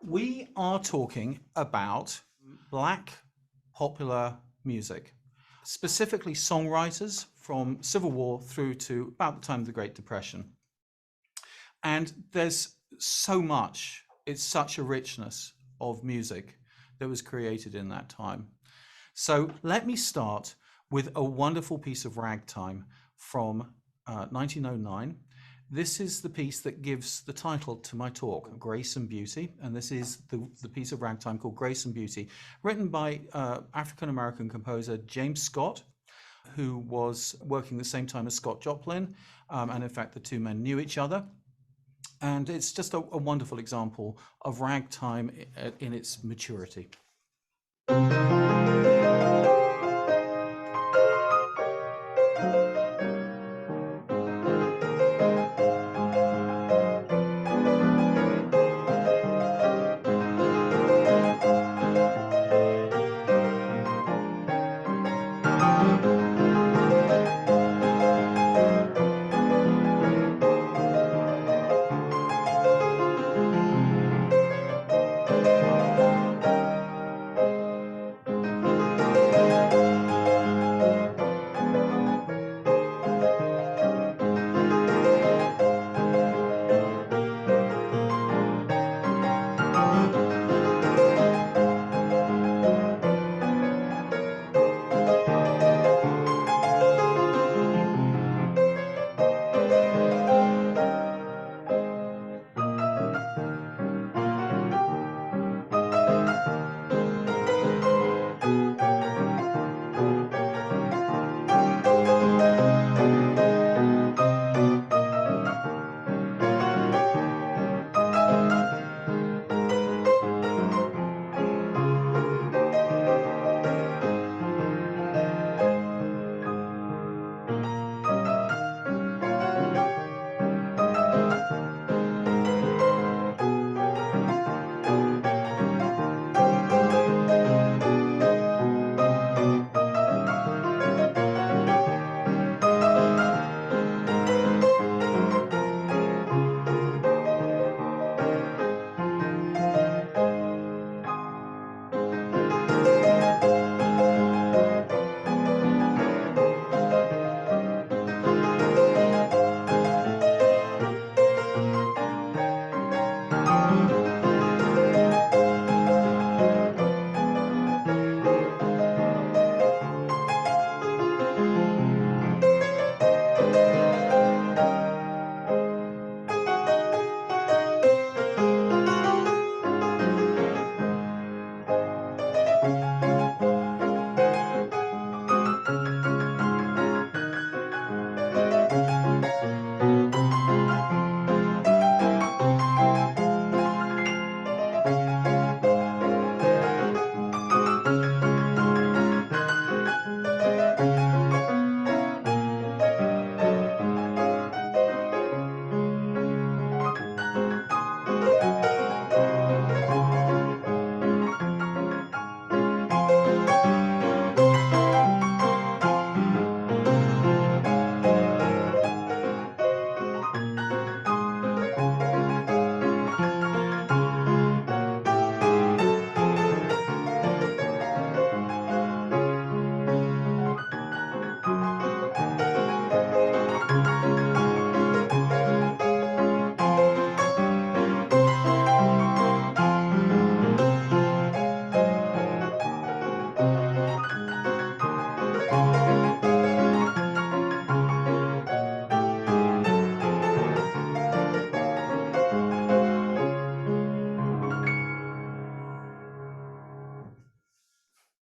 We are talking about black popular music, specifically songwriters from Civil War through to about the time of the Great Depression. And there's so much, it's such a richness of music that was created in that time. So let me start with a wonderful piece of ragtime from 1909. This is the piece that gives the title to my talk, Grace and Beauty, and this is the piece of ragtime called Grace and Beauty, written by African-American composer James Scott, who was working the same time as Scott Joplin, and in fact the two men knew each other. And it's just a wonderful example of ragtime in its maturity.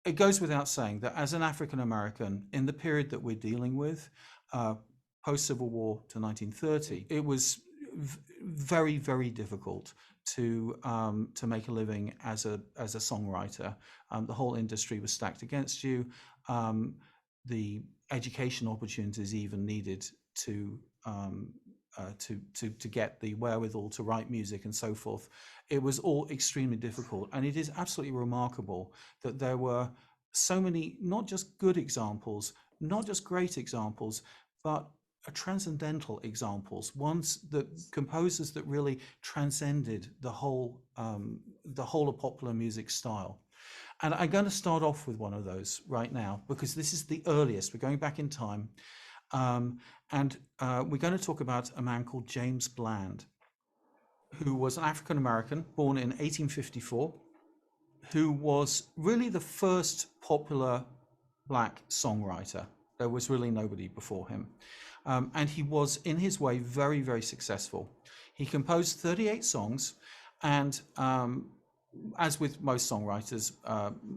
It goes without saying that as an African American, in the period that we're dealing with, post Civil War to 1930, it was very, very difficult to make a living as a songwriter. The whole industry was stacked against you. The education opportunities even needed to get the wherewithal to write music and so forth. It was all extremely difficult, and it is absolutely remarkable that there were so many, not just good examples, not just great examples, but transcendental examples, ones that composers that really transcended the whole of popular music style. And I'm going to start off with one of those right now, because this is the earliest. We're going back in time. And we're going to talk about a man called James Bland, who was an African-American born in 1854, who was really the first popular black songwriter. There was really nobody before him. And he was, in his way, very, very successful. He composed 38 songs, and as with most songwriters,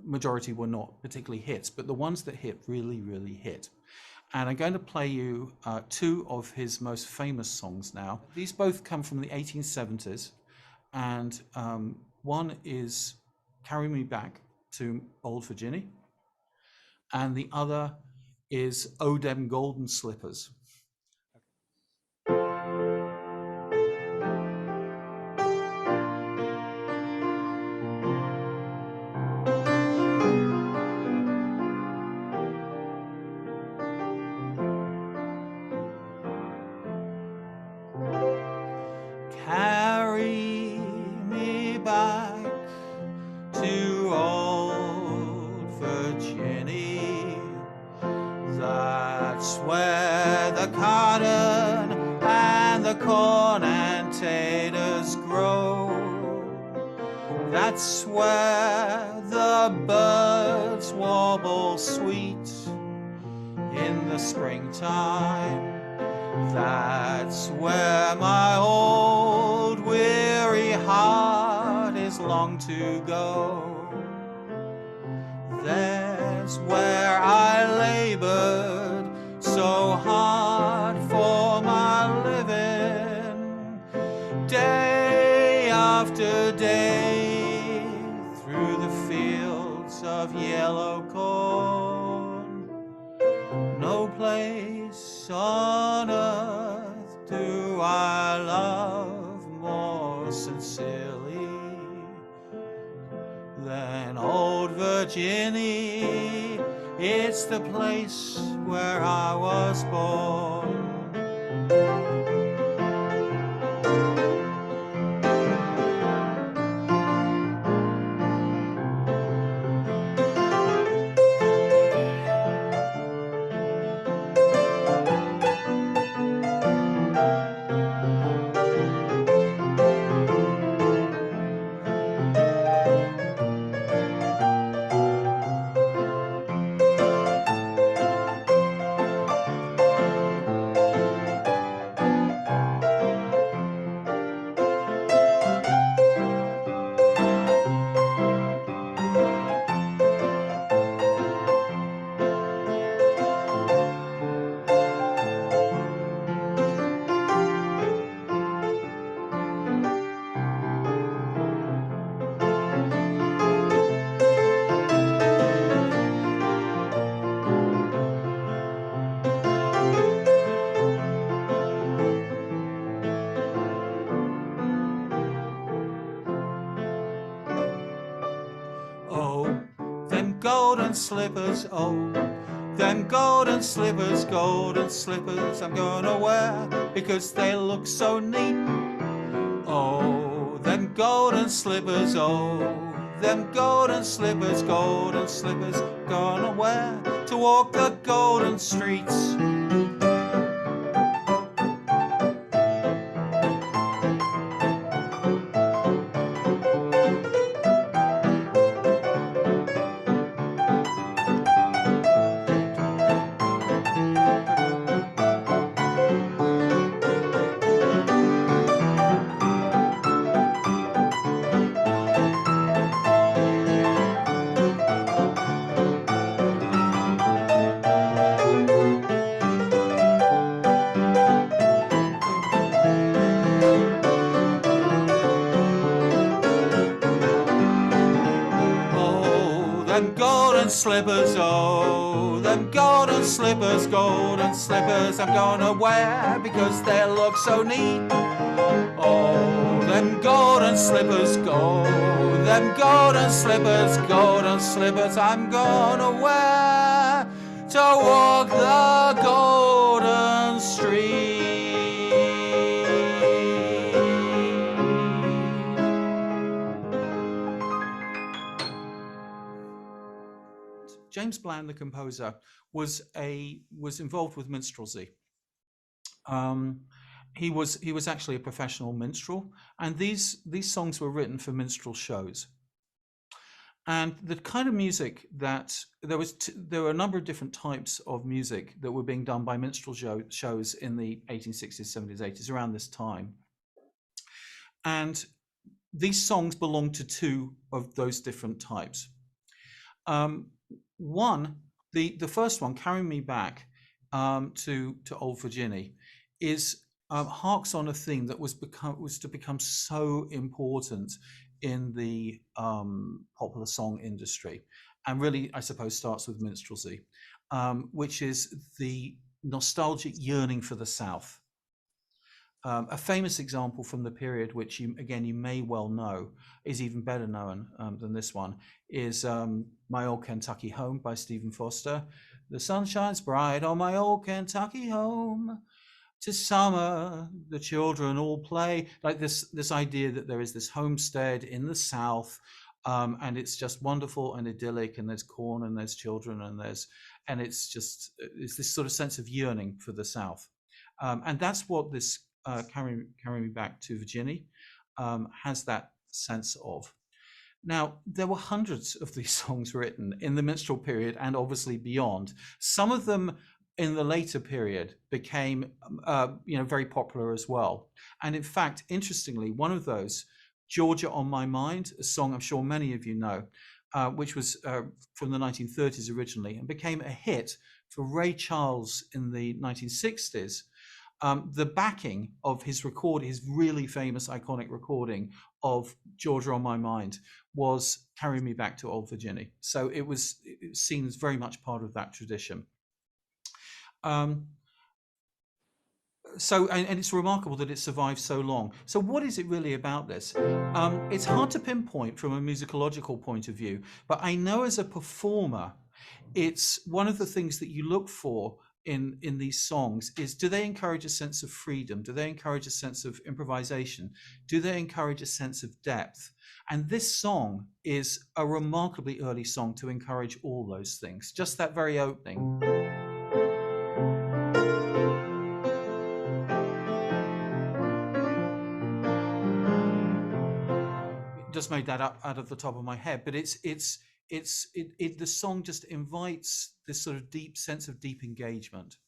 majority were not particularly hits, but the ones that hit really, really hit. And I'm going to play you two of his most famous songs now. These both come from the 1870s, and one is Carry Me Back to Old Virginny, and the other is Oh Dem Golden Slippers. Carry me back to old Virginny, that's where the cotton and the corn and taters grow. That's where the birds warble sweet in the springtime. That's where my old weary heart is long to go. There's where I labored so hard for my living, day after day, through the fields of yellow corn. No place on earth do I love more sincerely than old Virginny. It's the place where I was born. Golden slippers, oh, them golden slippers I'm gonna wear because they look so neat. Oh, them golden slippers, oh, them golden slippers gonna wear to walk the golden streets. Slippers, oh, them golden slippers I'm gonna wear because they look so neat. Oh, them golden slippers, them golden slippers I'm gonna wear to walk the golden street. James Bland, the composer, was involved with minstrelsy. He was actually a professional minstrel, and these songs were written for minstrel shows. And the kind of music that there were a number of different types of music that were being done by minstrel shows in the 1860s, 70s, 80s, around this time. And these songs belong to two of those different types. One, the first one, "Carry Me Back to Old Virginny," is harks on a theme that was to become so important in the popular song industry, and really, I suppose, starts with minstrelsy, which is the nostalgic yearning for the South. A famous example from the period, which you may well know, is even better known than this one, is "My Old Kentucky Home" by Stephen Foster. "The sun shines bright on my old Kentucky home. 'Tis summer, the children all play." Like this idea that there is this homestead in the South, and it's just wonderful and idyllic, and there's corn and there's children and it's this sort of sense of yearning for the South, and that's what this "Carry Me Back to Virginny" has that sense of. Now, there were hundreds of these songs written in the minstrel period and obviously beyond. Some of them in the later period became very popular as well. And in fact, interestingly, one of those, "Georgia on My Mind," a song I'm sure many of you know, which was from the 1930s originally and became a hit for Ray Charles in the 1960s. The backing of his really famous, iconic recording of "Georgia on My Mind" was "Carry Me Back to Old Virginny." So it was seen as very much part of that tradition. And it's remarkable that it survived so long. So what is it really about this? It's hard to pinpoint from a musicological point of view, but I know as a performer, it's one of the things that you look for in these songs is, do they encourage a sense of freedom? Do they encourage a sense of improvisation? Do they encourage a sense of depth? And this song is a remarkably early song to encourage all those things. Just that very opening. Just made that up out of the top of my head, but the song just invites this sort of deep sense of deep engagement.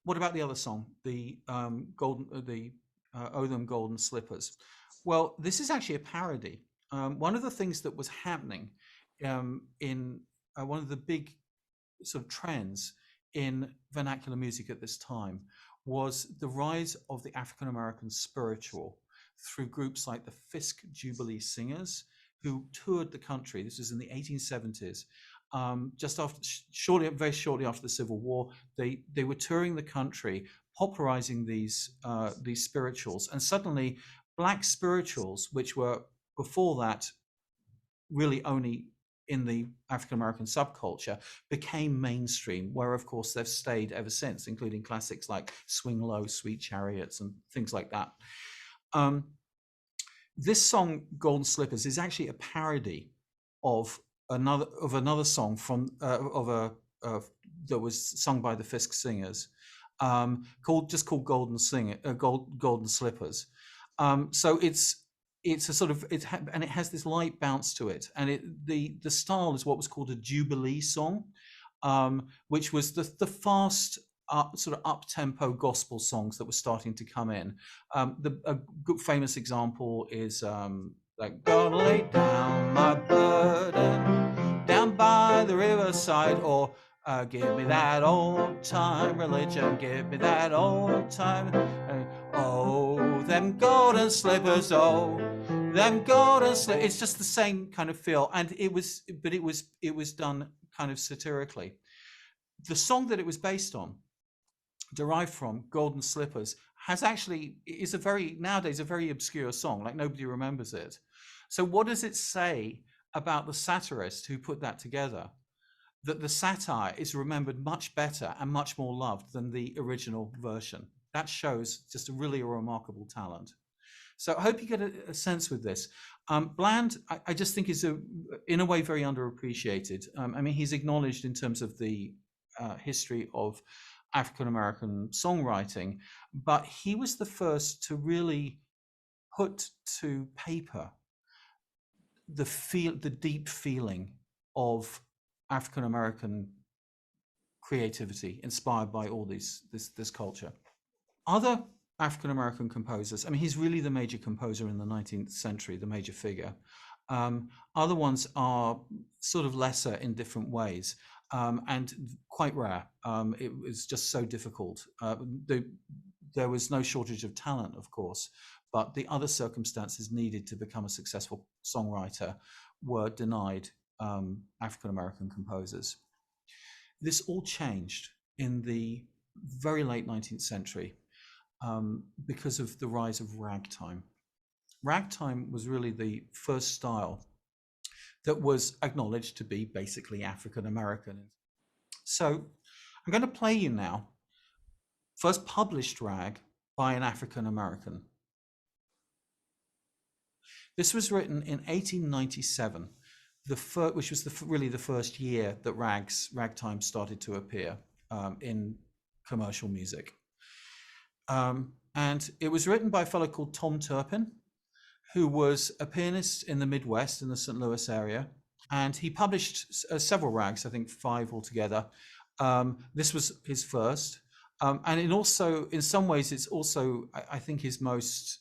What about the other song, the "Oh Them Golden Slippers"? Well, this is actually a parody. One of the things that was happening in one of the big sort of trends in vernacular music at this time was the rise of the African American spiritual through groups like the Fisk Jubilee Singers, who toured the country. This was in the 1870s. Very shortly after the Civil War, they were touring the country, popularizing these spirituals, and suddenly Black spirituals, which were before that really only in the African American subculture, became mainstream, where of course they've stayed ever since, including classics like "Swing Low, Sweet Chariots" and things like that. This song, "Golden Slippers," is actually a parody of another song from that was sung by the Fisk Singers, called "Golden Slippers." So it's a sort of and it has this light bounce to it, and the style is what was called a Jubilee song, which was the fast sort of up-tempo gospel songs that were starting to come in. A good famous example is like, "Gonna lay down my burden down by the riverside," or "Give me that old time religion, give me that old time, oh them golden slippers, oh them golden slippers." It's just the same kind of feel, and it was done kind of satirically. The song that it was based on, derived from, "Golden Slippers," is nowadays a very obscure song, like nobody remembers it. So what does it say about the satirist who put that together? That the satire is remembered much better and much more loved than the original version. That shows just a remarkable talent. So I hope you get a sense with this. Bland, I just think is in a way very underappreciated. I mean, he's acknowledged in terms of the history of African American songwriting, but he was the first to really put to paper the deep feeling of African American creativity inspired by all this culture. Other African American composers, I mean, he's really the major composer in the 19th century, the major figure. Other ones are sort of lesser in different ways, and quite rare. It was just so difficult. There was no shortage of talent, of course, but the other circumstances needed to become a successful songwriter were denied African American composers. This all changed in the very late 19th century because of the rise of ragtime. Ragtime was really the first style that was acknowledged to be basically African American. So I'm going to play you now first published rag by an African American. This was written in 1897, which was really the first year that ragtime started to appear in commercial music. And it was written by a fellow called Tom Turpin, who was a pianist in the Midwest in the St. Louis area. And he published several rags, I think 5 altogether. This was his first. And in some ways, it's also, I think, his most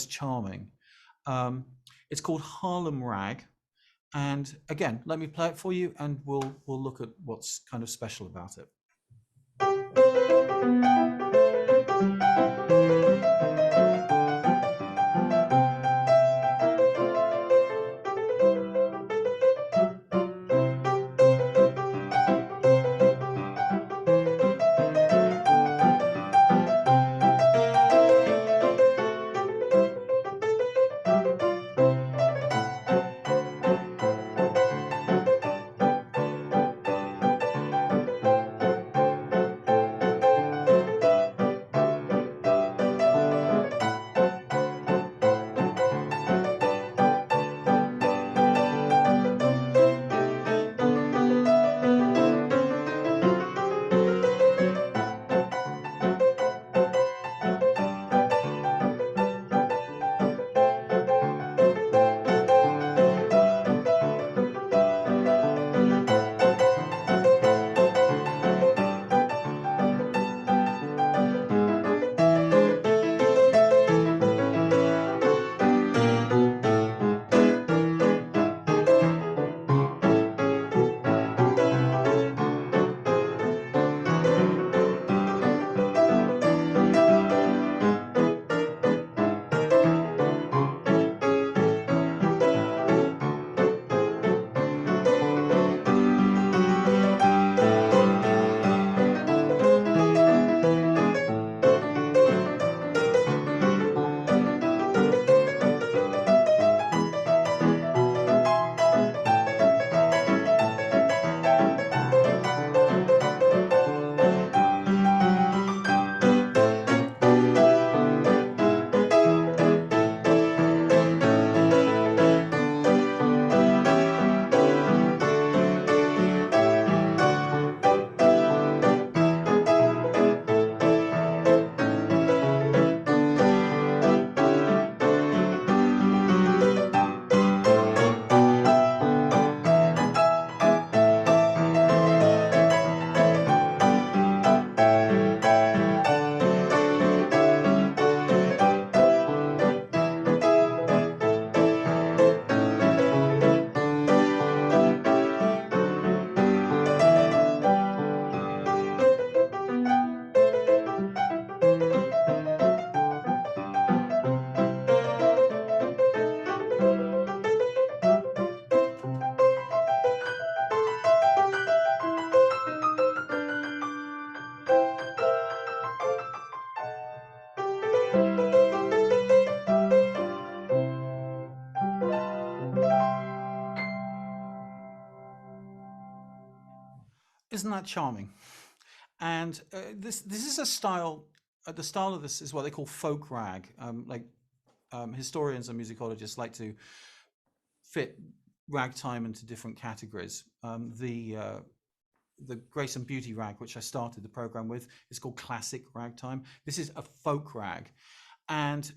charming. It's called Harlem Rag. And again, let me play it for you, and we'll look at what's kind of special about it. Isn't that charming? And this is a style. The style of this is what they call folk rag, like historians and musicologists like to fit ragtime into different categories. The Grace and Beauty rag, which I started the program with, is called classic ragtime. This is a folk rag, and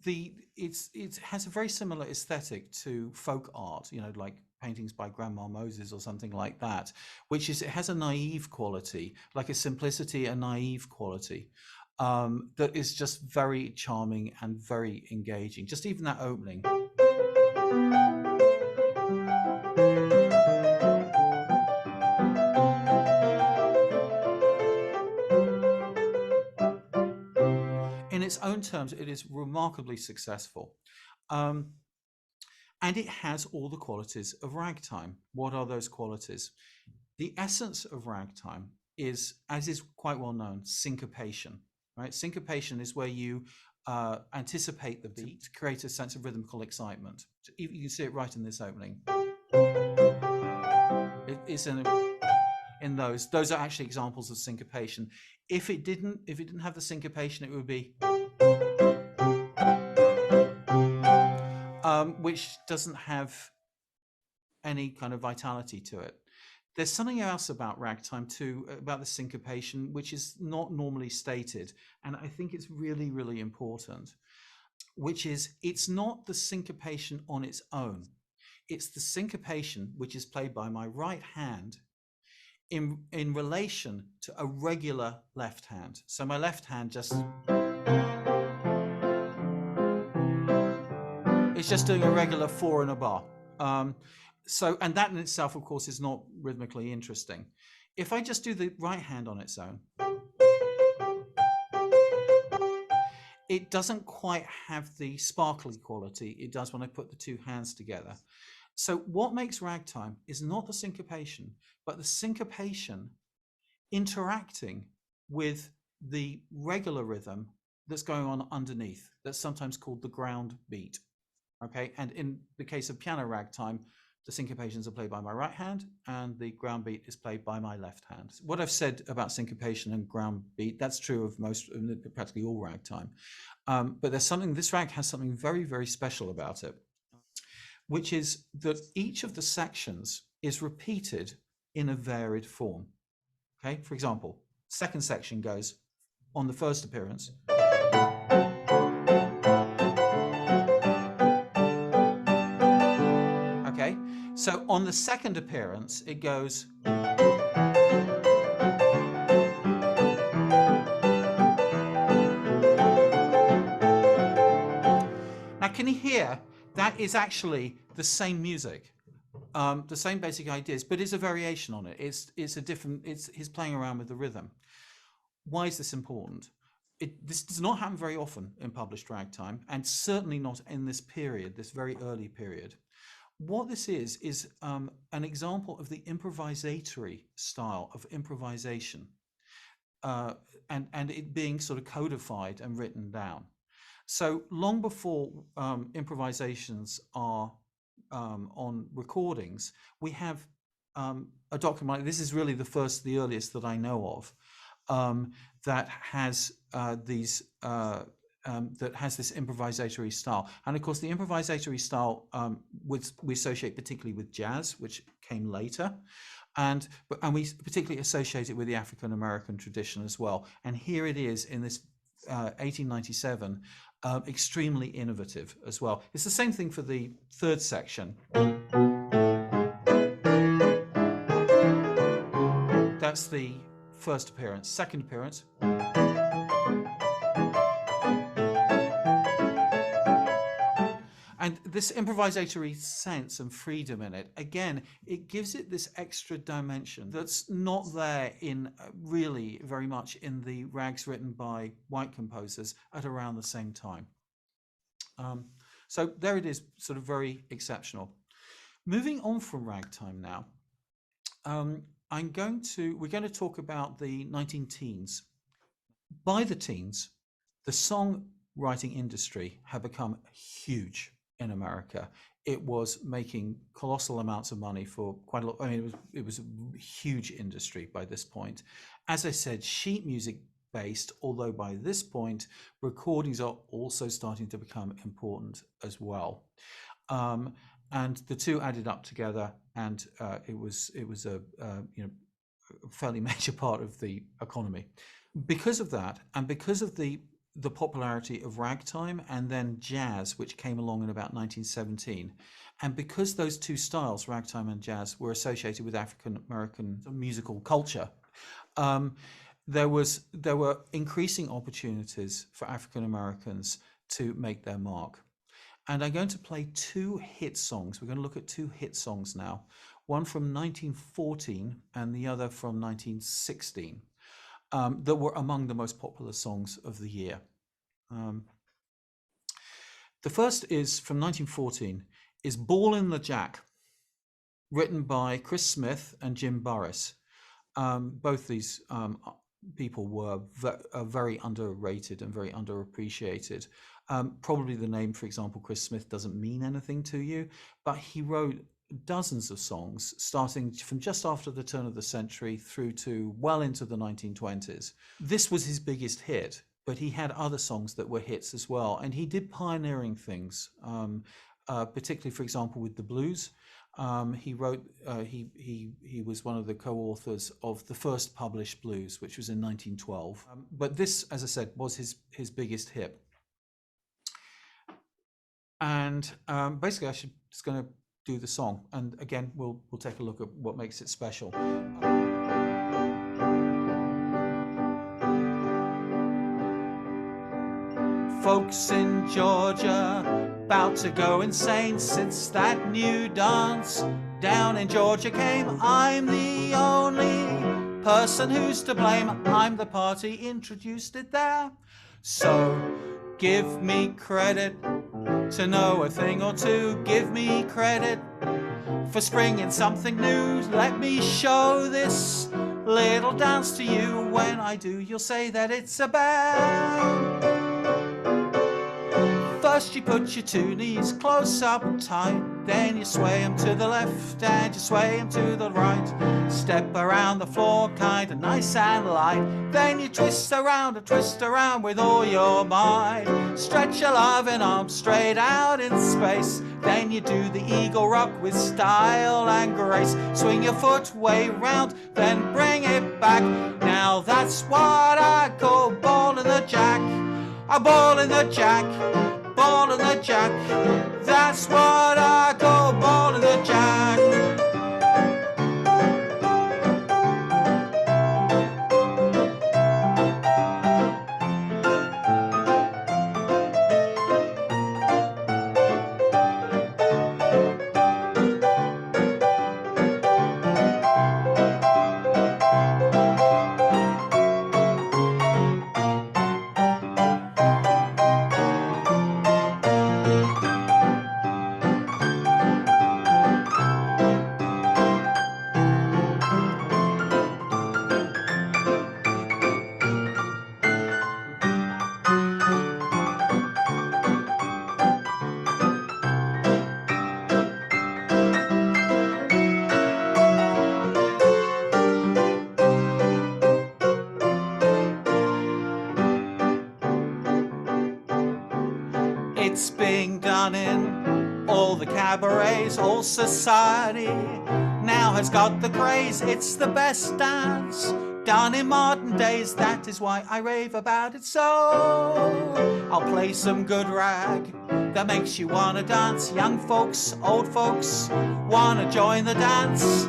it has a very similar aesthetic to folk art, like paintings by Grandma Moses or something like that, which is, it has a naive quality, like a simplicity, a naive quality, that is just very charming and very engaging. Just even that opening. In its own terms, it is remarkably successful. And it has all the qualities of ragtime. What are those qualities? The essence of ragtime is, as is quite well known, syncopation. Right? Syncopation is where you anticipate the beat to create a sense of rhythmical excitement. You can see it right in this opening. It is in those. Those are actually examples of syncopation. If it didn't have the syncopation, it would be, which doesn't have any kind of vitality to it. There's something else about ragtime too, about the syncopation, which is not normally stated, and I think it's really, really important, which is it's not the syncopation on its own. It's the syncopation which is played by my right hand in relation to a regular left hand. So my left hand just, it's just doing a regular 4 and a bar. And that in itself, of course, is not rhythmically interesting. If I just do the right hand on its own, it doesn't quite have the sparkly quality it does when I put the two hands together. So what makes ragtime is not the syncopation, but the syncopation interacting with the regular rhythm that's going on underneath, that's sometimes called the ground beat. Okay, and in the case of piano ragtime, the syncopations are played by my right hand and the ground beat is played by my left hand. What I've said about syncopation and ground beat, that's true of practically all ragtime. But there's something, this rag has something very, very special about it, which is that each of the sections is repeated in a varied form. Okay, for example, second section goes on the first appearance. Okay, so on the second appearance, it goes. Now, can you hear? That is actually the same music, the same basic ideas, but it's a variation on it. It's a different. He's playing around with the rhythm. Why is this important? This does not happen very often in published ragtime, and certainly not in this period, this very early period. What this is an example of the improvisatory style of improvisation, and it being sort of codified and written down. So long before improvisations are on recordings, we have a document. This is really the earliest that I know of, that has this improvisatory style. And of course, the improvisatory style we associate particularly with jazz, which came later, and we particularly associate it with the African American tradition as well. And here it is in this 1897, extremely innovative as well. It's the same thing for the third section. That's the first appearance. Second appearance. And this improvisatory sense and freedom in it, again, it gives it this extra dimension that's not there in really very much in the rags written by white composers at around the same time. So there it is, sort of very exceptional. Moving on from ragtime now, we're going to talk about the 19-teens. By the teens, the songwriting industry had become huge in America. It was making colossal amounts of money for quite a lot. I mean, it was a huge industry by this point. As I said, sheet music based, although by this point recordings are also starting to become important as well. And the two added up together, and it was a fairly major part of the economy. Because of that, and because of the popularity of ragtime and then jazz, which came along in about 1917, and because those two styles, ragtime and jazz, were associated with African American musical culture, there were increasing opportunities for African Americans to make their mark. And I'm going to play two hit songs. We're going to look at two hit songs now, one from 1914 and the other from 1916, that were among the most popular songs of the year. The first is from 1914, is Ballin' the Jack, written by Chris Smith and Jim Burris. Both these people were very underrated and very underappreciated. Probably the name, for example, Chris Smith, doesn't mean anything to you, but he wrote dozens of songs starting from just after the turn of the century through to well into the 1920s. This was his biggest hit, but he had other songs that were hits as well, and he did pioneering things, particularly, for example, with the blues. He wrote, he was one of the co-authors of the first published blues, which was in 1912. But this, as I said, was his biggest hit. And basically, I'm just going to do the song, and again, we'll take a look at what makes it special. Folks in Georgia about to go insane since that new dance down in Georgia came. I'm the only person who's to blame. I'm the party introduced it there. So give me credit to know a thing or two. Give me credit for springing something new. Let me show this little dance to you. When I do, you'll say that it's a band. First you put your two knees close up tight, then you sway them to the left and you sway them to the right. Step around the floor kinda nice and light, then you twist around with all your might. Stretch your loving arm straight out in space, then you do the eagle rock with style and grace. Swing your foot way round, then bring it back. Now that's what I call ballin' the jack. A ballin' the jack. Ballin' the jack, that's what I call ballin' the jack. It's being done in all the cabarets, all society now has got the craze. It's the best dance done in modern days, that is why I rave about it so. I'll play some good rag that makes you wanna dance. Young folks, old folks, wanna join the dance.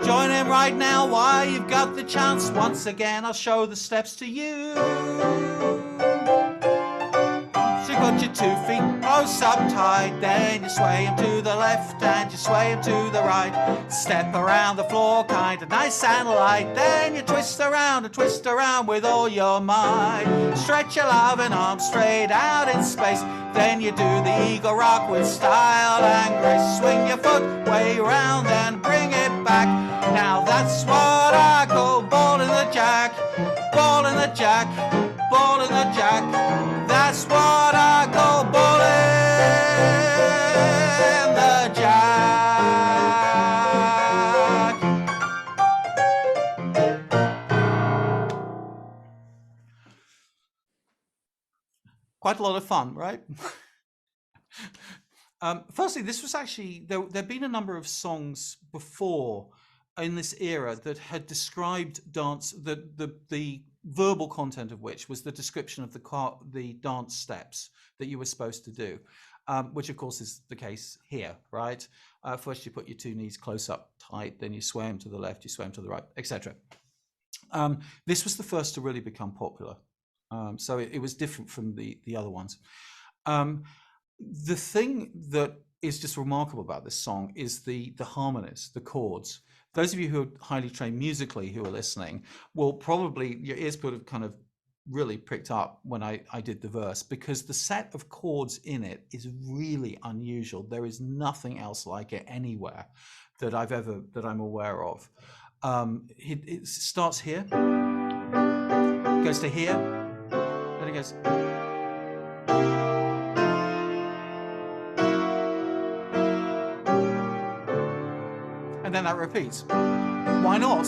Join in right now while you've got the chance. Once again, I'll show the steps to you. Put your 2 feet close up tight, then you sway them to the left and you sway them to the right. Step around the floor kinda nice and light, then you twist around with all your might. Stretch your loving arm straight out in space, then you do the eagle rock with style and grace. Swing your foot way round, then bring it back. Now that's what I call ballin' the jack. Ballin' the jack, ballin' the jack. That's what I call ballin' the jack. Quite a lot of fun, right? Firstly, this was actually, there'd been a number of songs before in this era that had described dance, the verbal content of which was the description of the dance steps that you were supposed to do, which of course is the case here, right? First you put your two knees close up tight, then you sway them to the left, you sway them to the right, etc. This was the first to really become popular. So it was different from the other ones. The thing that is just remarkable about this song is the harmonies, the chords. Those of you who are highly trained musically who are listening will probably, your ears would have kind of really pricked up when I did the verse, because the set of chords in it is really unusual. There is nothing else like it anywhere that I'm aware of. It starts here, goes to here, then it goes. And then that repeats. Why not?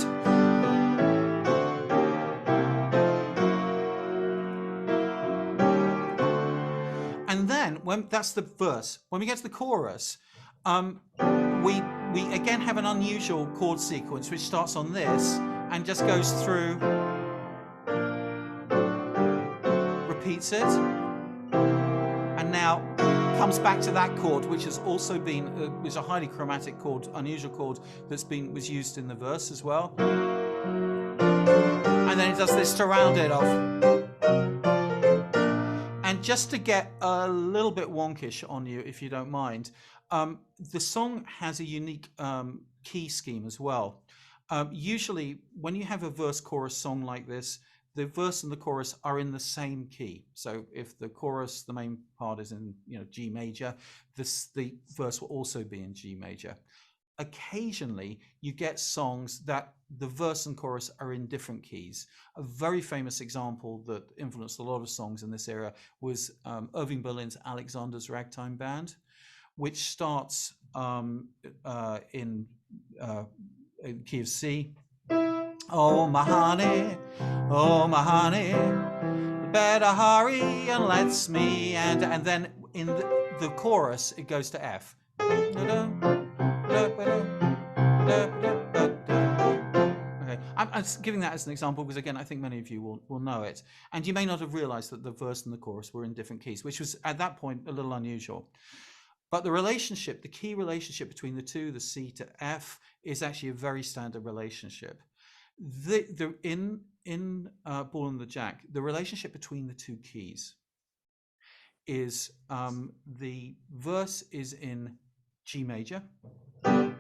And then when that's the verse, when we get to the chorus, we again have an unusual chord sequence which starts on this and just goes through, repeats it, and now comes back to that chord, which has also been was a highly chromatic chord, unusual chord was used in the verse as well. And then it does this to round it off. And just to get a little bit wonkish on you, if you don't mind, the song has a unique key scheme as well. Usually, when you have a verse-chorus song like this, the verse and the chorus are in the same key. So if the chorus, the main part is in G major, the verse will also be in G major. Occasionally, you get songs that the verse and chorus are in different keys. A very famous example that influenced a lot of songs in this era was Irving Berlin's Alexander's Ragtime Band, which starts in key of C. Oh my honey, better hurry and let's me, and then in the chorus it goes to F. Okay, I'm giving that as an example because again I think many of you will know it, and you may not have realized that the verse and the chorus were in different keys, which was at that point a little unusual. But the relationship, the key relationship between the two, the C to F, is actually a very standard relationship. In Ball and the Jack, the relationship between the two keys is the verse is in G major and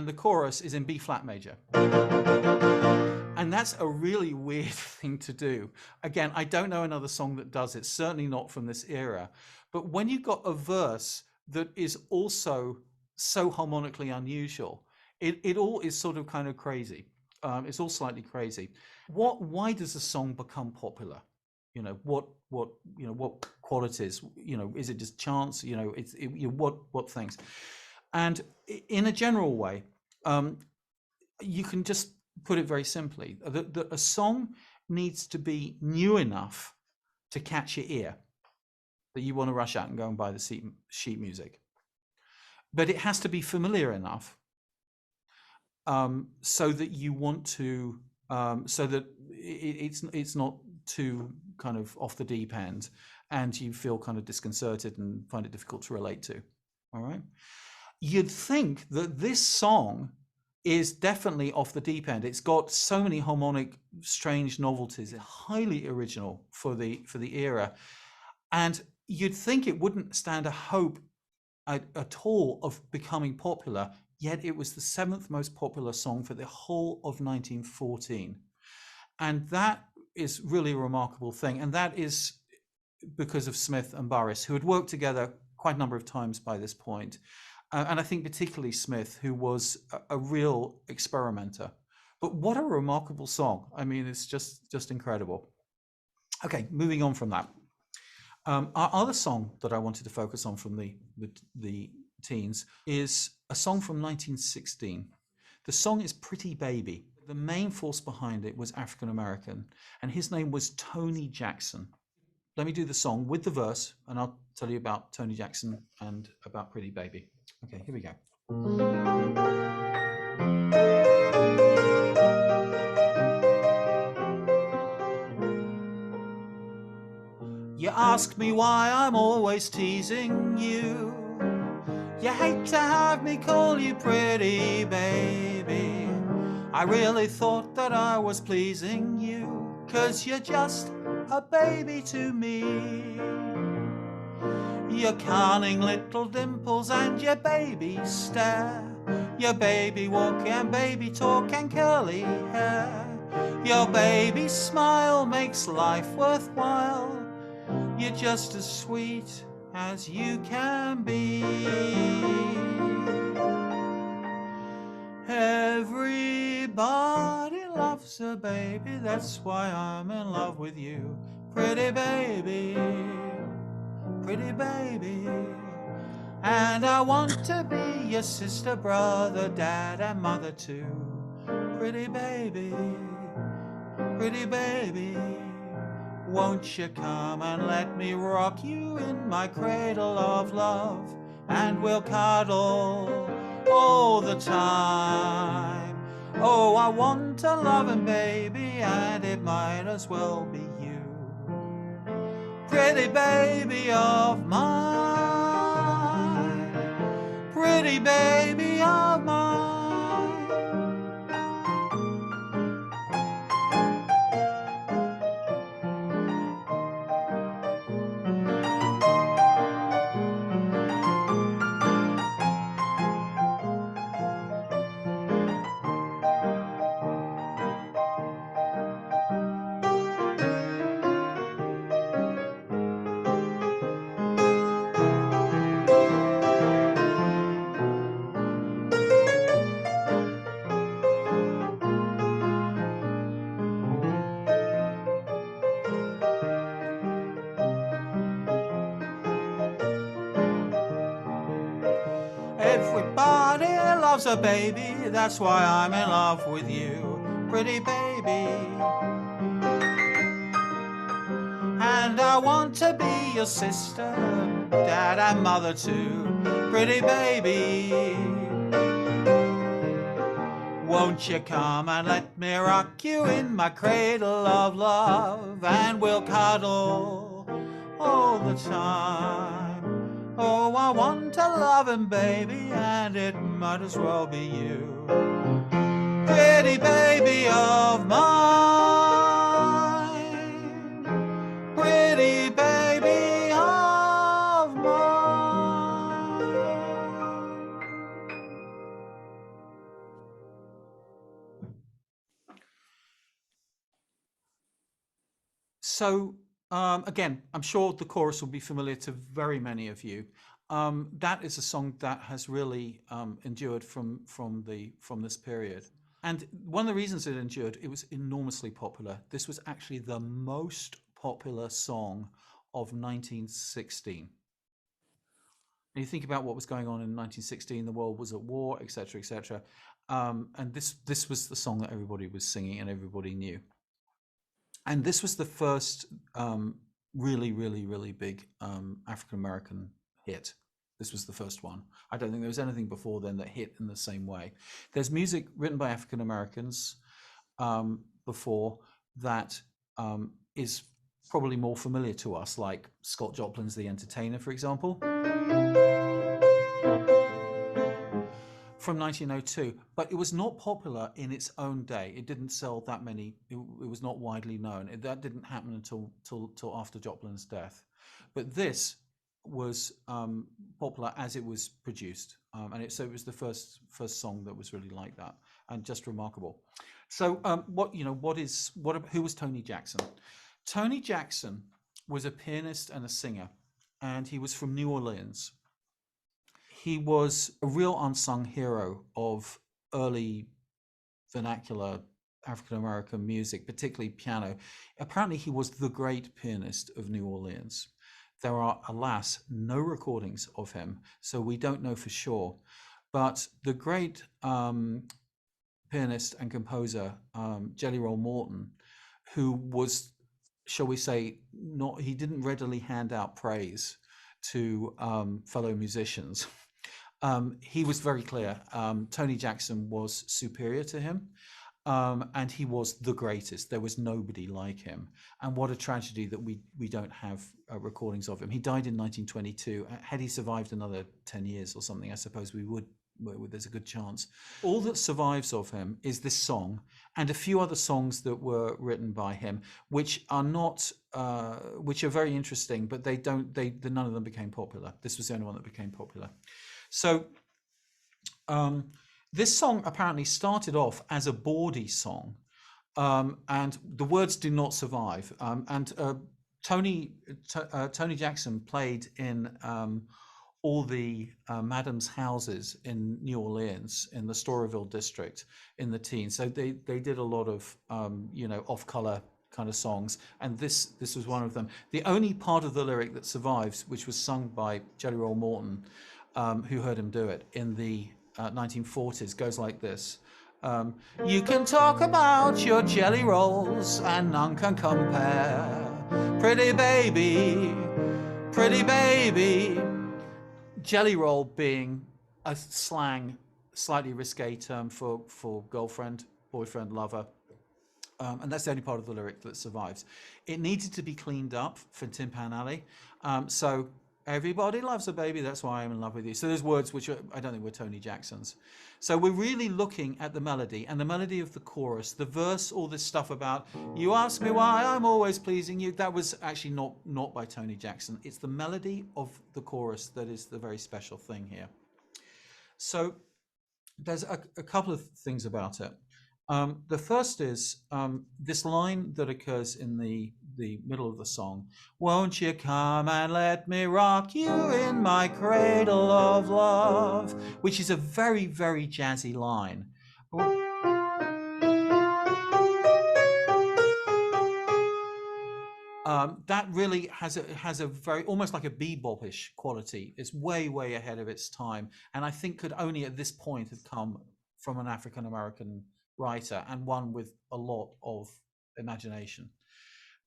the chorus is in B flat major. And that's a really weird thing to do. Again, I don't know another song that does it, certainly not from this era. But when you've got a verse that is also so harmonically unusual, it all is sort of kind of crazy. It's all slightly crazy. Why does a song become popular? What qualities? Is it just chance? What things? And in a general way, you can just put it very simply. A song needs to be new enough to catch your ear, that you want to rush out and go and buy the sheet music. But it has to be familiar enough so that you want to, so that it's not too kind of off the deep end and you feel kind of disconcerted and find it difficult to relate to. All right. You'd think that this song is definitely off the deep end. It's got so many harmonic, strange novelties. It's highly original for the era. And you'd think it wouldn't stand a hope at all of becoming popular, yet it was the 7th most popular song for the whole of 1914. And that is really a remarkable thing. And that is because of Smith and Burris, who had worked together quite a number of times by this point. And I think particularly Smith, who was a real experimenter. But what a remarkable song. I mean, it's just incredible. Okay, moving on from that. Our other song that I wanted to focus on from the teens is a song from 1916. The song is Pretty Baby. The main force behind it was African American, and his name was Tony Jackson. let me do the song with the verse, and I'll tell you about Tony Jackson and about Pretty Baby. Okay, here we go. You ask me why I'm always teasing you. You hate to have me call you pretty baby. I really thought that I was pleasing you, 'cause you're just a baby to me. Your cunning little dimples and your baby stare, your baby walk and baby talk and curly hair, your baby smile makes life worthwhile. You're just as sweet as you can be. Everybody loves a baby, that's why I'm in love with you. Pretty baby, pretty baby. And I want to be your sister, brother, dad and mother too. Pretty baby, pretty baby. Won't you come and let me rock you in my cradle of love, and we'll cuddle all the time. Oh, I want a loving baby, and it might as well be you. Pretty baby of mine, pretty baby of mine. Everybody loves a baby, that's why I'm in love with you, pretty baby. And I want to be your sister, dad and mother too, pretty baby. Won't you come and let me rock you in my cradle of love, and we'll cuddle all the time. Oh, I want a loving baby, and it might as well be you. Pretty baby of mine, pretty baby of mine. So, again, I'm sure the chorus will be familiar to very many of you. That is a song that has really endured from this period. And one of the reasons it endured, it was enormously popular. This was actually the most popular song of 1916. And you think about what was going on in 1916, the world was at war, etc., etc. And this was the song that everybody was singing and everybody knew. And this was the first really, really, really big African-American hit. This was the first one. I don't think there was anything before then that hit in the same way. There's music written by African-Americans before that is probably more familiar to us, like Scott Joplin's The Entertainer, for example, from 1902, but it was not popular in its own day. It didn't sell that many. It was not widely known. That didn't happen until after Joplin's death. But this was popular as it was produced, and so it was the first song that was really like that, and just remarkable. So, who was Tony Jackson? Tony Jackson was a pianist and a singer, and he was from New Orleans. He was a real unsung hero of early vernacular African-American music, particularly piano. Apparently, he was the great pianist of New Orleans. There are, alas, no recordings of him, so we don't know for sure. But the great pianist and composer, Jelly Roll Morton, who was shall we say, he didn't readily hand out praise to fellow musicians. He was very clear. Tony Jackson was superior to him, and he was the greatest. There was nobody like him. And what a tragedy that we don't have recordings of him. He died in 1922. Had he survived another 10 years or something, I suppose we would. There's a good chance. All that survives of him is this song and a few other songs that were written by him, which are not, which are very interesting, but none of them became popular. This was the only one that became popular. So this song apparently started off as a bawdy song, and the words do not survive. Tony Jackson played in all the madams' houses in New Orleans, in the Storyville district, in the teens. So they did a lot of off-color kind of songs, and this was one of them. The only part of the lyric that survives, which was sung by Jelly Roll Morton, who heard him do it in the 1940s, goes like this. You can talk about your jelly rolls and none can compare. Pretty baby, pretty baby. Jelly roll being a slang, slightly risque term for girlfriend, boyfriend, lover. And that's the only part of the lyric that survives. It needed to be cleaned up for Tin Pan Alley. So everybody loves a baby, that's why I'm in love with you. So there's words which I don't think were Tony Jackson's. So we're really looking at the melody, and the melody of the chorus. The verse, all this stuff about, you ask me why I'm always pleasing you, that was actually not by Tony Jackson. It's the melody of the chorus that is the very special thing here. So there's a couple of things about it. The first is this line that occurs in the middle of the song. Won't you come and let me rock you in my cradle of love, which is a very, very jazzy line. That really has a very, almost like a bebop-ish quality. It's way, way ahead of its time, and I think could only at this point have come from an African-American writer, and one with a lot of imagination.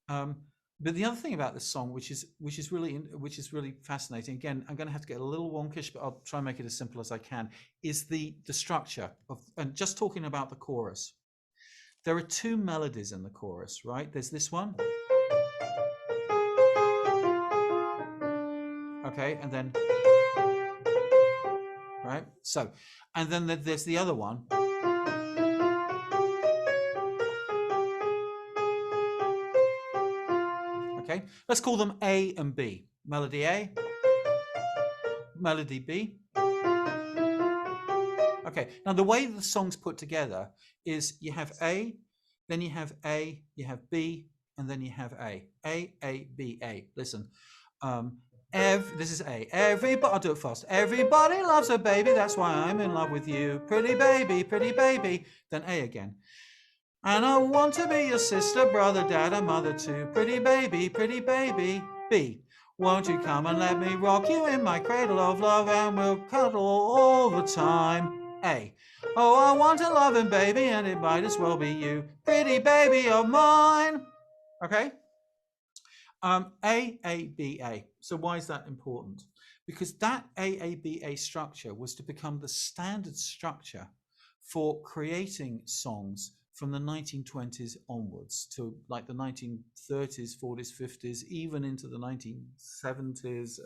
But the other thing about this song, which is really fascinating, again, I'm going to have to get a little wonkish, but I'll try and make it as simple as I can, is the structure of, and just talking about the chorus. There are two melodies in the chorus, right? There's this one. Okay, and then, right? So, and then there's the other one. Okay, let's call them A and B. Melody A, melody B. Okay, now the way the song's put together is you have A, then you have A, you have B, and then you have A. A, B, A. Listen, this is A. Everybody, I'll do it fast. Everybody loves a baby, that's why I'm in love with you. Pretty baby, pretty baby. Then A again. And I want to be your sister, brother, dad, and mother too. Pretty baby, B. Won't you come and let me rock you in my cradle of love, and we'll cuddle all the time. A. Oh, I want a loving baby, and it might as well be you. Pretty baby of mine. Okay? A, B, A. So why is that important? Because that A, B, A structure was to become the standard structure for creating songs from the 1920s onwards to like the 1930s, 40s, 50s, even into the 1970s.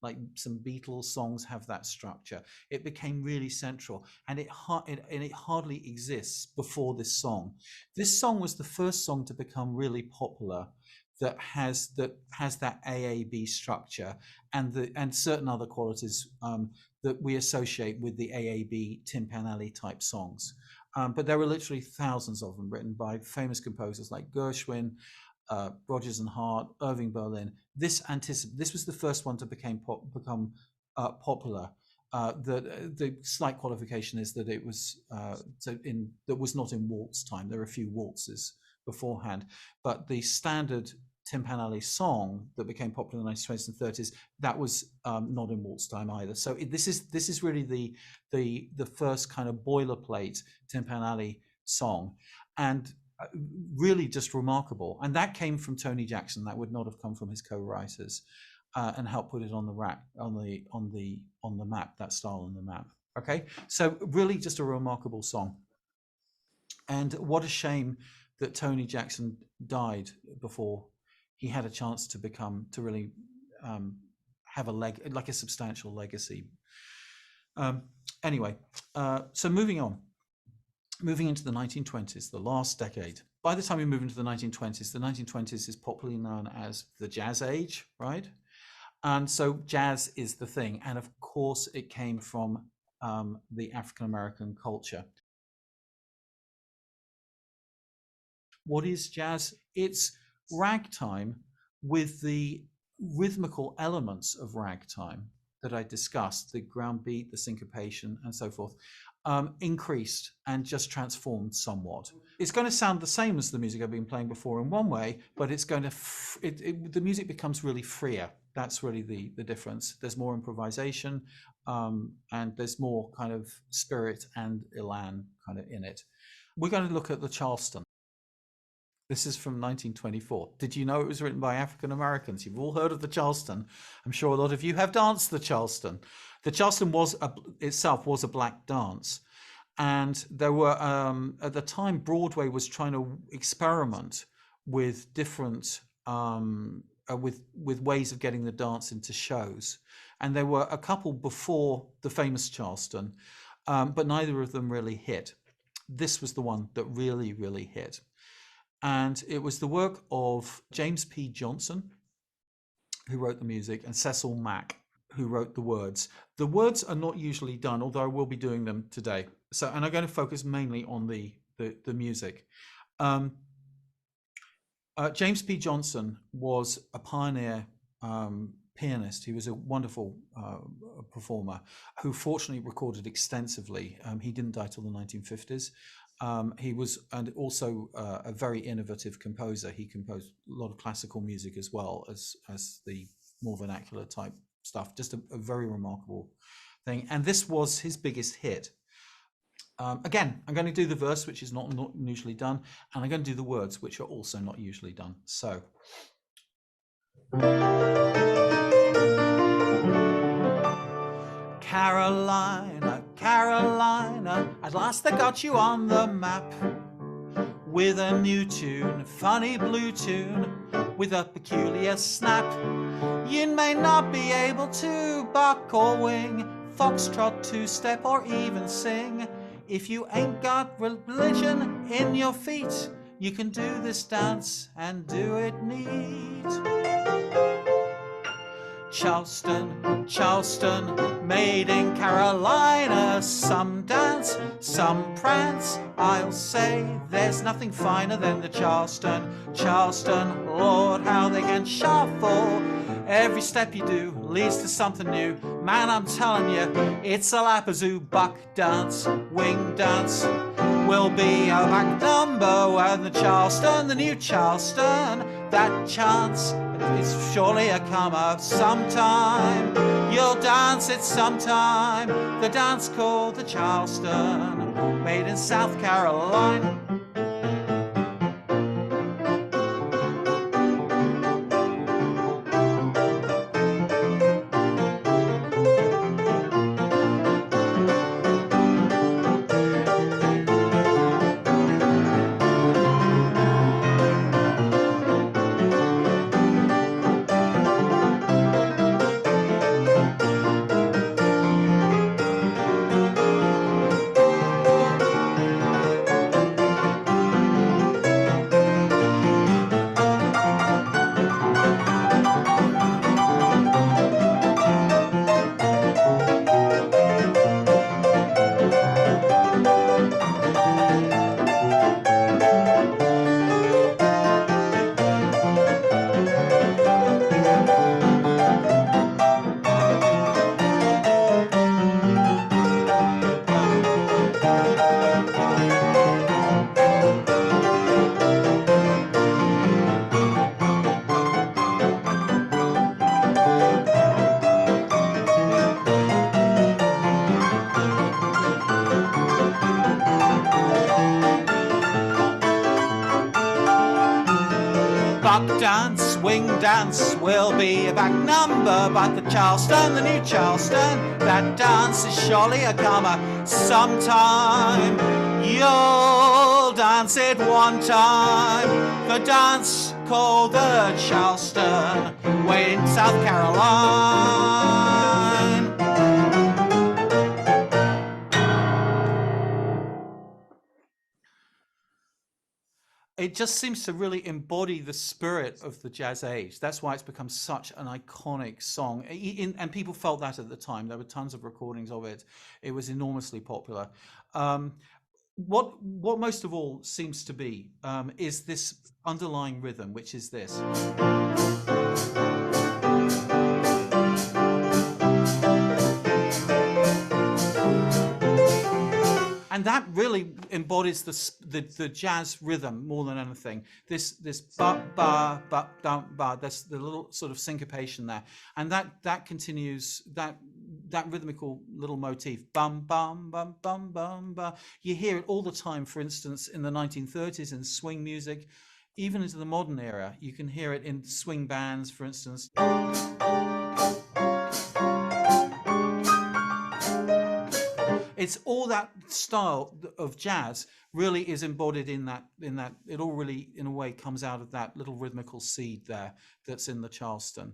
Like some Beatles songs have that structure. It became really central, and it hardly exists before this song. This song was the first song to become really popular that has that AAB structure and certain other qualities that we associate with the AAB Tin Pan Alley type songs. But there were literally thousands of them written by famous composers like Gershwin, Rodgers and Hart, Irving Berlin. This was the first one to become popular. The slight qualification is that it was that was not in waltz time. There are a few waltzes beforehand, but the standard Tin Pan Alley song that became popular in the 1920s and 30s, that was not in waltz time either. So this is really the first kind of boilerplate Tin Pan Alley song, and really just remarkable. And that came from Tony Jackson. That would not have come from his co-writers, and helped put it on the rack, on the map, that style on the map. Okay, so really just a remarkable song. And what a shame that Tony Jackson died before he had a chance to really have a substantial legacy. Anyway, so moving into the 1920s, the last decade. By the time we move into the 1920s is popularly known as the Jazz Age, right? And so jazz is the thing. And of course, it came from the African-American culture. What is jazz? It's ragtime with the rhythmical elements of ragtime that I discussed, the ground beat, the syncopation, and so forth, increased and just transformed somewhat. It's going to sound the same as the music I've been playing before in one way, but it's going to, the music becomes really freer. That's really the difference. There's more improvisation, and there's more kind of spirit and elan kind of in it. We're going to look at the Charleston. This is from 1924. Did you know it was written by African Americans? You've all heard of the Charleston. I'm sure a lot of you have danced the Charleston. The Charleston itself was a black dance. And there were, at the time, Broadway was trying to experiment with different, with ways of getting the dance into shows. And there were a couple before the famous Charleston, but neither of them really hit. This was the one that really, really hit. And it was the work of James P. Johnson, who wrote the music, and Cecil Mack, who wrote the words. The words are not usually done, although I will be doing them today. So, and I'm going to focus mainly on the music. James P. Johnson was a pioneer pianist. He was a wonderful performer who fortunately recorded extensively. He didn't die till the 1950s. He was, and also a very innovative composer. He composed a lot of classical music as well as the more vernacular type stuff. Just a very remarkable thing. And this was his biggest hit. Again, I'm going to do the verse, which is not usually done, and I'm going to do the words, which are also not usually done. So. Carolina, Carolina, at last I got you on the map with a new tune, funny blue tune with a peculiar snap. You may not be able to buck or wing, foxtrot, two-step, or even sing. If you ain't got religion in your feet, you can do this dance and do it neat. Charleston, Charleston, made in Carolina. Some dance, some prance. I'll say there's nothing finer than the Charleston. Charleston, Lord, how they can shuffle. Every step you do leads to something new. Man, I'm telling you, it's a lapazoo. Buck dance, wing dance will be a back number when the Charleston, the new Charleston, that chance is surely a come up sometime. You'll dance it sometime. The dance called the Charleston, made in South Carolina. buck dance, swing dance will be a back number, but the Charleston, the new Charleston, that dance is surely a comer. Sometime you'll dance it one time, the dance called the Charleston, way in South Carolina. It just seems to really embody the spirit of the jazz age. That's why it's become such an iconic song. And people felt that at the time. There were tons of recordings of it. It was enormously popular. What most of all seems to be is this underlying rhythm, which is this. And that really embodies the jazz rhythm more than anything. This ba ba ba da ba. That's the little sort of syncopation there, and that continues that rhythmical little motif. Bum bum bum bum bum ba. You hear it all the time. For instance, in the 1930s in swing music, even into the modern era, you can hear it in swing bands, for instance. It's all that style of jazz really is embodied in that it all really in a way comes out of that little rhythmical seed there that's in the Charleston.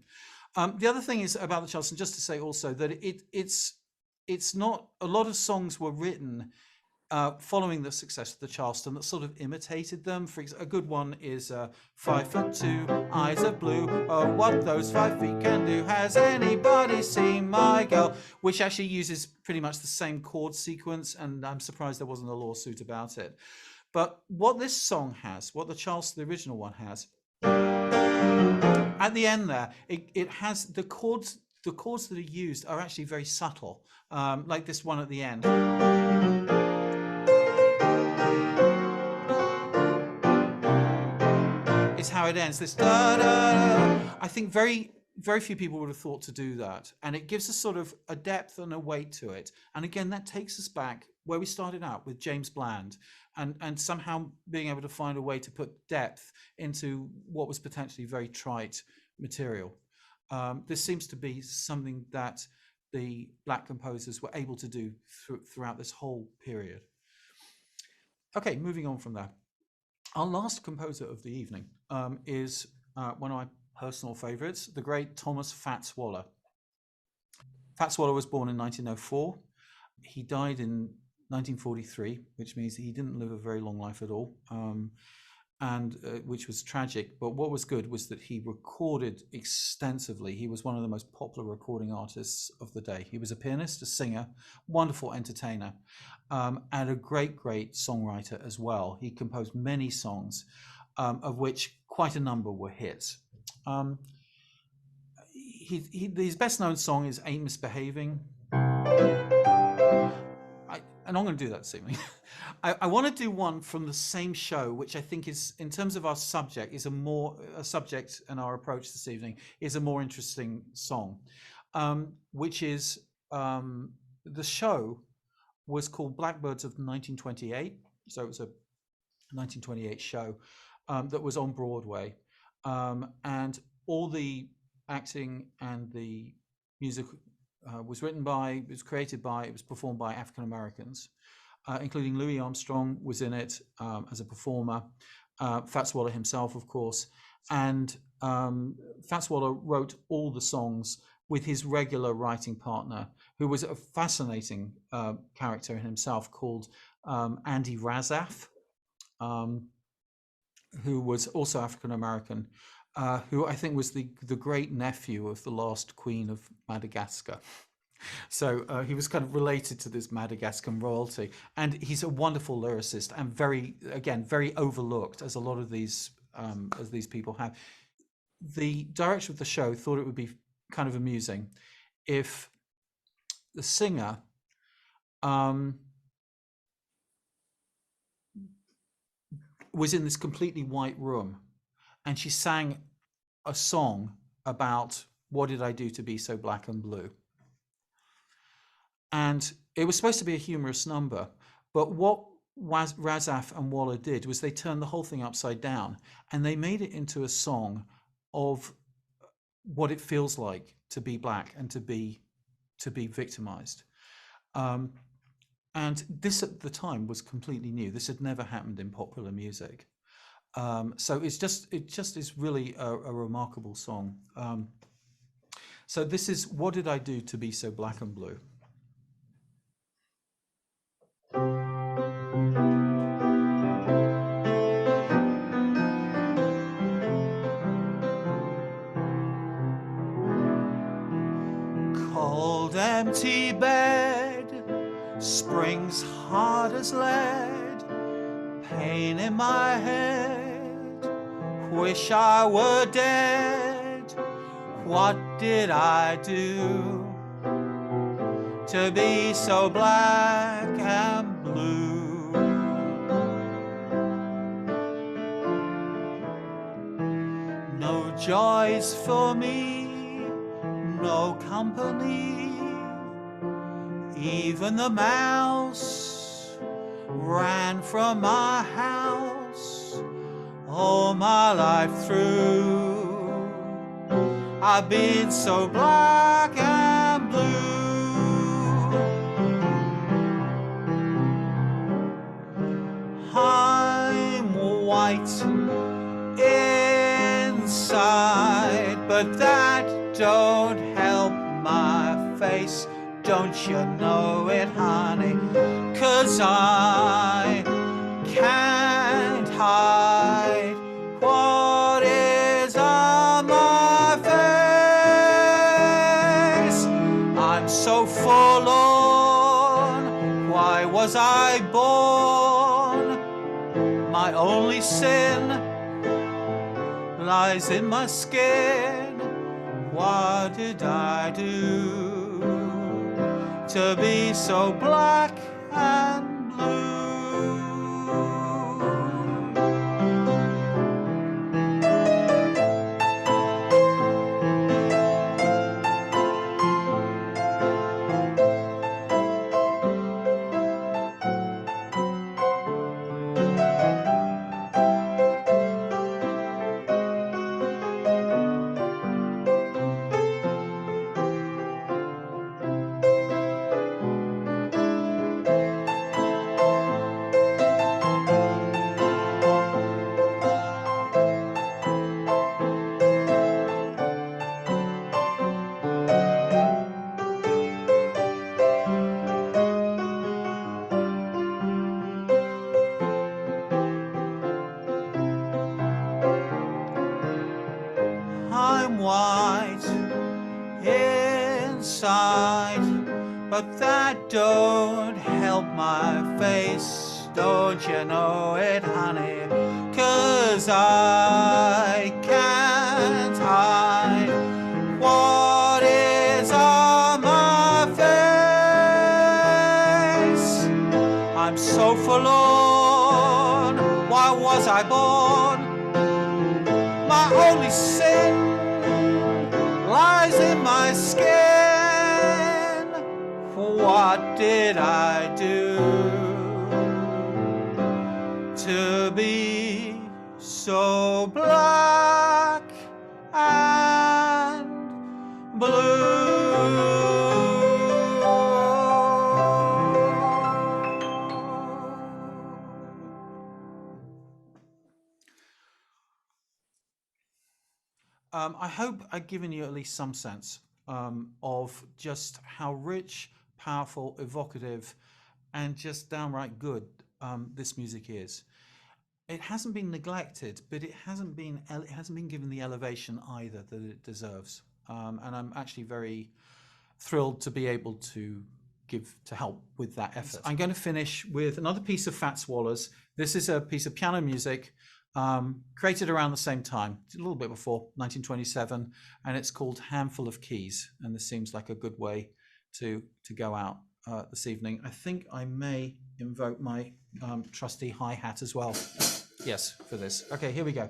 The other thing is about the Charleston, just to say also that it's not, a lot of songs were written following the success of the Charleston that sort of imitated them. For example, a good one is 5'2", eyes of blue. Oh, what those 5 feet can do. Has anybody seen my girl? Which actually uses pretty much the same chord sequence, and I'm surprised there wasn't a lawsuit about it. But what this song has, what the Charleston, the original one has, at the end there, it has the chords. The chords that are used are actually very subtle, like this one at the end. Is how it ends. This da da da. I think very few people would have thought to do that, and it gives us sort of a depth and a weight to it. And again, that takes us back where we started out with James Bland, and somehow being able to find a way to put depth into what was potentially very trite material. This seems to be something that the black composers were able to do throughout this whole period. Okay, moving on from that. Our last composer of the evening is one of my personal favorites, the great Thomas Fats Waller. Fats Waller was born in 1904. He died in 1943, which means he didn't live a very long life at all, and which was tragic. But what was good was that he recorded extensively. He was one of the most popular recording artists of the day. He was a pianist, a singer, wonderful entertainer, and a great songwriter as well. He composed many songs, of which quite a number were hits. His best known song is Ain't Misbehaving. And I'm going to do that this evening. I want to do one from the same show, which I think is, in terms of our subject, is a subject, and our approach this evening is a more interesting song, which is the show was called Blackbirds of 1928. So it was a 1928 show that was on Broadway, and all the acting and the music was written by, it was created by, it was performed by African Americans, including Louis Armstrong was in it as a performer, Fats Waller himself, of course, and Fats Waller wrote all the songs with his regular writing partner, who was a fascinating character in himself called Andy Razaf, who was also African American, who I think was the great nephew of the last Queen of Madagascar. So he was kind of related to this Madagascan royalty, and he's a wonderful lyricist and very overlooked, as a lot of these people have. The director of the show thought it would be kind of amusing if the singer was in this completely white room, and she sang a song about what did I do to be so black and blue. And it was supposed to be a humorous number, but what Razaf and Waller did was they turned the whole thing upside down and they made it into a song of what it feels like to be black and to be victimized. And this at the time was completely new. This had never happened in popular music. So it just is really a remarkable song. So this is What Did I Do to Be So Black and Blue? Cold empty bed, springs hard as lead, pain in my head, wish I were dead. What did I do to be so black and blue? No joys for me, no company, even the mouse ran from my house. All my life through I've been so black and blue. I'm white inside, but that don't help my face. Don't you know it, honey? 'Cause I can't hide what is on my face. I'm so forlorn. Why was I born? My only sin lies in my skin. What did I do to be so black and blue? I'm white inside, but that don't help my face. Don't you know it, honey? 'Cause I can't hide what is on my face. I'm so forlorn. Why was I born? My only sin lies in my skin. What did I do to be so black and blue? I hope I've given you at least some sense of just how rich, powerful, evocative, and just downright good this music is. It hasn't been neglected, but it hasn't been given the elevation either that it deserves. And I'm actually very thrilled to be able to help with that effort. I'm going to finish with another piece of Fats Waller's. This is a piece of piano music created around the same time, a little bit before 1927, and it's called Handful of Keys. And this seems like a good way to go out this evening. I think I may invoke my trusty hi-hat as well. Yes, for this. Okay, here we go.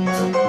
Bye.